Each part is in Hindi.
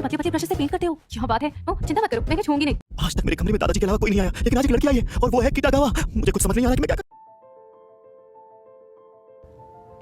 इतनी पतले-पतले ब्रश से पेंट करते हो? क्या बात है? चिंता मत करो, मैं छूऊंगी नहीं। आज तक मेरे कमरे में दादाजी के अलावा कोई नहीं आया, लेकिन आज एक लड़की आई है और वो है किटागावा। मुझे कुछ समझ नहीं आ रहा कि मैं क्या करूं।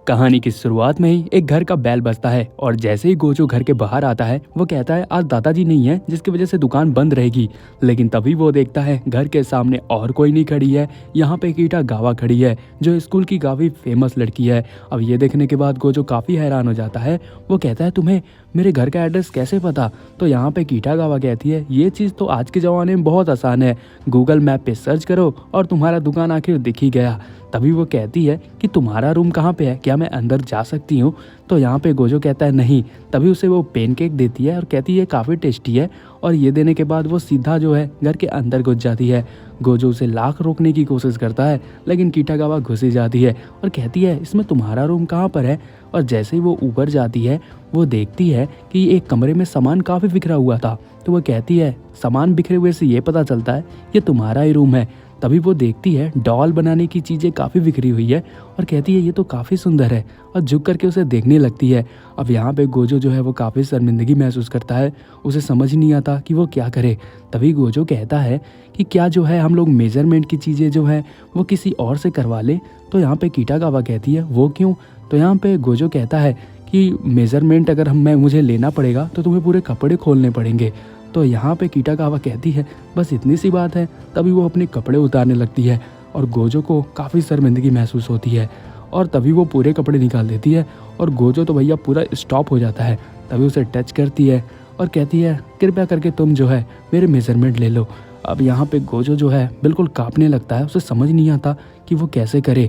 कहानी की शुरुआत में ही एक घर का बैल बजता है और जैसे ही गोजो घर के बाहर आता है वो कहता है आज दादाजी नहीं है जिसकी वजह से दुकान बंद रहेगी। लेकिन तभी वो देखता है घर के सामने और कोई नहीं खड़ी है, यहाँ पे किटागावा खड़ी है जो स्कूल की काफ़ी फेमस लड़की है। अब ये देखने के बाद गोजो काफ़ी हैरान हो जाता है। वो कहता है तुम्हें मेरे घर का एड्रेस कैसे पता? तो यहाँ पे किटागावा कहती है ये चीज़ तो आज के ज़माने में बहुत आसान है, गूगल मैप पे सर्च करो और तुम्हारा दुकान आखिर दिख ही गया। तभी वो कहती है कि तुम्हारा रूम कहाँ पे है, क्या मैं अंदर जा सकती हूँ? तो यहाँ पे गोजो कहता है नहीं। तभी उसे वो पेनकेक देती है और कहती है काफ़ी टेस्टी है और ये देने के बाद वो सीधा जो है घर के अंदर घुस जाती है। गोजो उसे लाख रोकने की कोशिश करता है लेकिन किटागावा घुस ही जाती है और कहती है इसमें तुम्हारा रूम कहाँ पर है? और जैसे ही वो ऊपर जाती है वो देखती है कि एक कमरे में सामान काफ़ी बिखरा हुआ था। तो वो कहती है सामान बिखरे हुए से ये पता चलता है ये तुम्हारा ही रूम है। तभी वो देखती है डॉल बनाने की चीज़ें काफ़ी बिखरी हुई है और कहती है ये तो काफ़ी सुंदर है और झुक करके उसे देखने लगती है। अब यहाँ पे गोजो जो है वो काफ़ी शर्मिंदगी महसूस करता है, उसे समझ नहीं आता कि वो क्या करे। तभी गोजो कहता है कि क्या जो है हम लोग मेजरमेंट की चीज़ें जो है वो किसी और से करवा लें। तो यहाँ पे किटागावा कहती है वो क्यों? तो यहाँ पे गोजो कहता है कि मेजरमेंट अगर मुझे लेना पड़ेगा तो तुम्हें पूरे कपड़े खोलने पड़ेंगे। तो यहाँ पे किटागावा कहती है बस इतनी सी बात है। तभी वो अपने कपड़े उतारने लगती है और गोजो को काफ़ी शर्मिंदगी महसूस होती है और तभी वो पूरे कपड़े निकाल देती है और गोजो तो भैया पूरा स्टॉप हो जाता है। तभी उसे टच करती है और कहती है कृपया करके तुम जो है मेरे मेजरमेंट ले लो। अब यहाँ पे गोजो जो है बिल्कुल काँपने लगता है, उसे समझ नहीं आता कि वो कैसे करे।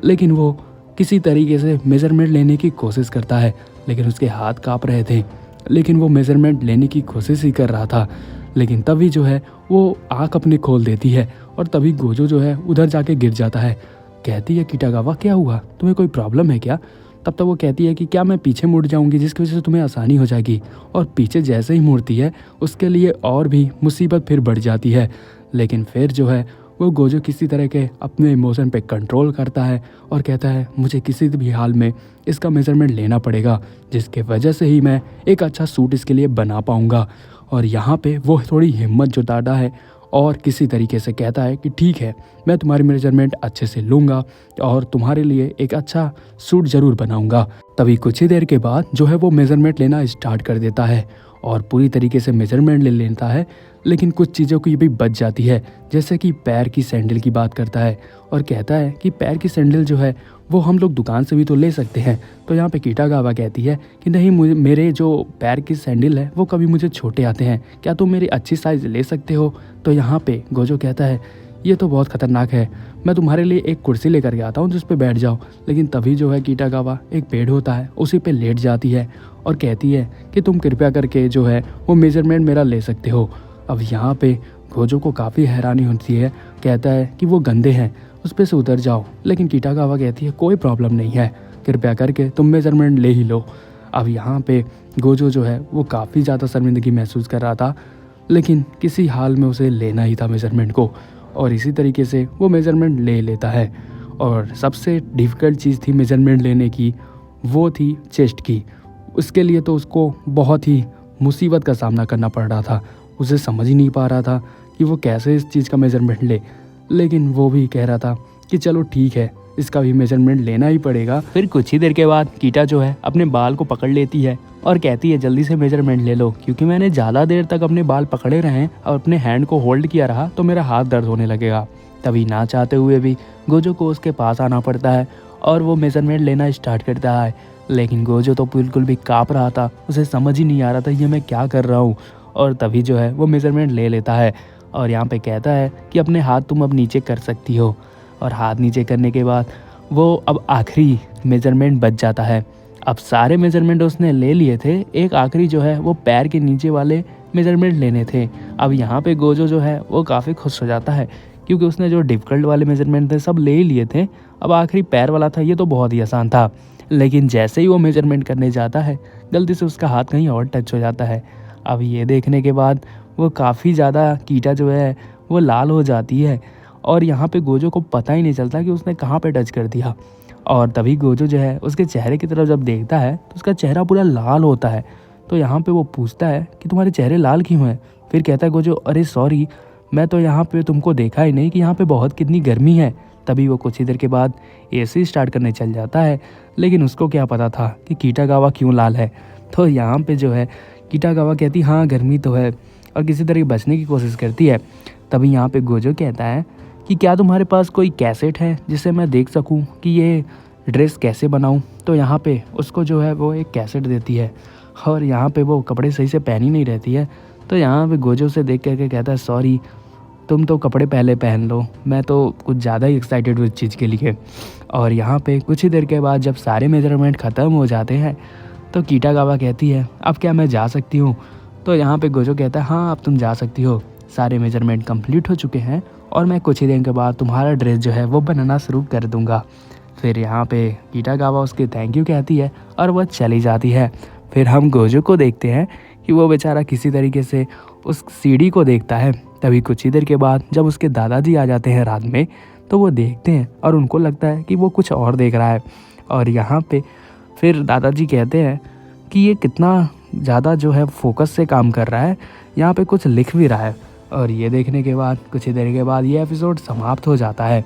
लेकिन वो किसी तरीके से मेजरमेंट लेने की कोशिश करता है लेकिन उसके हाथ काँप रहे थे, लेकिन वो मेजरमेंट लेने की कोशिश ही कर रहा था। लेकिन तभी जो है वो आँख अपनी खोल देती है और तभी गोजो जो है उधर जाके गिर जाता है। कहती है किटागावा क्या हुआ, तुम्हें कोई प्रॉब्लम है क्या? तब तक वो कहती है कि क्या मैं पीछे मुड़ जाऊंगी जिसकी वजह से तुम्हें आसानी हो जाएगी। और पीछे जैसे ही मुड़ती है उसके लिए और भी मुसीबत फिर बढ़ जाती है। लेकिन फिर जो है वो गोजो किसी तरह के अपने इमोशन पे कंट्रोल करता है और कहता है मुझे किसी भी हाल में इसका मेजरमेंट लेना पड़ेगा जिसके वजह से ही मैं एक अच्छा सूट इसके लिए बना पाऊँगा। और यहाँ पे वो थोड़ी हिम्मत जुटाता है और किसी तरीके से कहता है कि ठीक है मैं तुम्हारी मेजरमेंट अच्छे से लूँगा और तुम्हारे लिए एक अच्छा सूट ज़रूर बनाऊँगा। तभी कुछ ही देर के बाद जो है वो मेजरमेंट लेना स्टार्ट कर देता है और पूरी तरीके से मेजरमेंट ले लेता है। लेकिन कुछ चीज़ों की भी बच जाती है, जैसे कि पैर की सैंडल की बात करता है और कहता है कि पैर की सैंडल जो है वो हम लोग दुकान से भी तो ले सकते हैं। तो यहाँ पे किटागावा कहती है कि नहीं मेरे जो पैर की सैंडल है वो कभी मुझे छोटे आते हैं, क्या तुम मेरी अच्छी साइज़ ले सकते हो? तो यहाँ पे गोजो कहता है ये तो बहुत ख़तरनाक है, मैं तुम्हारे लिए एक कुर्सी लेकर के आता हूँ जिस पे बैठ जाओ। लेकिन तभी जो है किटागावा एक पेड़ होता है उसी पे लेट जाती है और कहती है कि तुम कृपया करके जो है वो मेजरमेंट मेरा ले सकते हो। अब यहाँ पे गोजो को काफ़ी हैरानी होती है, कहता है कि वो गंदे हैं उस पे से उतर जाओ। लेकिन किटागावा कहती है कोई प्रॉब्लम नहीं है, कृपया करके तुम मेजरमेंट ले ही लो। अब यहाँ पे गोजो जो है वो काफ़ी ज़्यादा शर्मिंदगी महसूस कर रहा था, लेकिन किसी हाल में उसे लेना ही था मेजरमेंट को और इसी तरीके से वो मेजरमेंट ले लेता है। और सबसे डिफ़िकल्ट चीज़ थी मेजरमेंट लेने की वो थी चेस्ट की। उसके लिए तो उसको बहुत ही मुसीबत का सामना करना पड़ रहा था, उसे समझ ही नहीं पा रहा था कि वो कैसे इस चीज़ का मेजरमेंट ले। लेकिन वो भी कह रहा था कि चलो ठीक है इसका भी मेजरमेंट लेना ही पड़ेगा। फिर कुछ ही देर के बाद कीटा जो है अपने बाल को पकड़ लेती है और कहती है जल्दी से मेजरमेंट ले लो, क्योंकि मैंने ज़्यादा देर तक अपने बाल पकड़े रहे और अपने हैंड को होल्ड किया रहा तो मेरा हाथ दर्द होने लगेगा। तभी ना चाहते हुए भी गोजो को उसके पास आना पड़ता है और वो मेजरमेंट लेना स्टार्ट करता है। लेकिन गोजो तो बिल्कुल भी काँप रहा था, उसे समझ ही नहीं आ रहा था ये मैं क्या कर रहा हूँ। और तभी जो है वो मेजरमेंट ले लेता है और यहाँ पे कहता है कि अपने हाथ तुम अब नीचे कर सकती हो। और हाथ नीचे करने के बाद वो अब आखिरी मेजरमेंट बच जाता है। अब सारे मेजरमेंट उसने ले लिए थे, एक आखिरी जो है वो पैर के नीचे वाले मेजरमेंट लेने थे। अब यहाँ पे गोजो जो है वो काफ़ी खुश हो जाता है क्योंकि उसने जो डिफ़िकल्ट वाले मेजरमेंट थे सब ले ही लिए थे, अब आखिरी पैर वाला था, ये तो बहुत ही आसान था। लेकिन जैसे ही वो मेजरमेंट करने जाता है गलती से उसका हाथ कहीं और टच हो जाता है। अब ये देखने के बाद वो काफ़ी ज़्यादा कीटा जो है वो लाल हो जाती है और यहाँ पे गोजो को पता ही नहीं चलता कि उसने कहाँ पे टच कर दिया। और तभी गोजो जो है उसके चेहरे की तरफ जब देखता है तो उसका चेहरा पूरा लाल होता है। तो यहाँ पे वो पूछता है कि तुम्हारे चेहरे लाल क्यों हैं। फिर कहता है गोजो, अरे सॉरी, मैं तो यहाँ पे तुमको देखा ही नहीं कि यहाँ पे बहुत कितनी गर्मी है। तभी वो कुछ ही देर के बाद एसी स्टार्ट करने चल जाता है, लेकिन उसको क्या पता था कि किटागावा क्यों लाल है। तो यहाँ पे जो है किटागावा कहती हाँ गर्मी तो है, और किसी तरह बचने की कोशिश करती है। तभी यहाँ पे गोजो कहता है कि क्या तुम्हारे पास कोई कैसेट है जिससे मैं देख सकूं कि ये ड्रेस कैसे बनाऊं। तो यहाँ पे उसको जो है वो एक कैसेट देती है, और यहाँ पे वो कपड़े सही से पहनी नहीं रहती है। तो यहाँ पे गोजो से देख करके कहता है सॉरी, तुम तो कपड़े पहले पहन लो, मैं तो कुछ ज़्यादा ही एक्साइटेड हूँ इस चीज़ के लिए। और यहाँ पे कुछ ही देर के बाद जब सारे मेजरमेंट ख़त्म हो जाते हैं तो किटागावा कहती है अब क्या मैं जा सकती हूँ। तो यहाँ पे गोजो कहता है हाँ अब तुम जा सकती हो, सारे मेजरमेंट कंप्लीट हो चुके हैं और मैं कुछ ही दिन के बाद तुम्हारा ड्रेस जो है वो बनाना शुरू कर दूँगा। फिर यहाँ पे किटागावा उसके थैंक यू कहती है और वह चली जाती है। फिर हम गोजो को देखते हैं कि वो बेचारा किसी तरीके से उस सीढ़ी को देखता है। तभी कुछ ही देर के बाद जब उसके दादाजी आ जाते हैं रात में, तो वो देखते हैं और उनको लगता है कि वो कुछ और देख रहा है। और यहाँ पे फिर दादाजी कहते हैं कि ये कितना ज़्यादा जो है फोकस से काम कर रहा है, यहाँ पे कुछ लिख भी रहा है। और ये देखने के बाद कुछ ही देर के बाद ये एपिसोड समाप्त हो जाता है।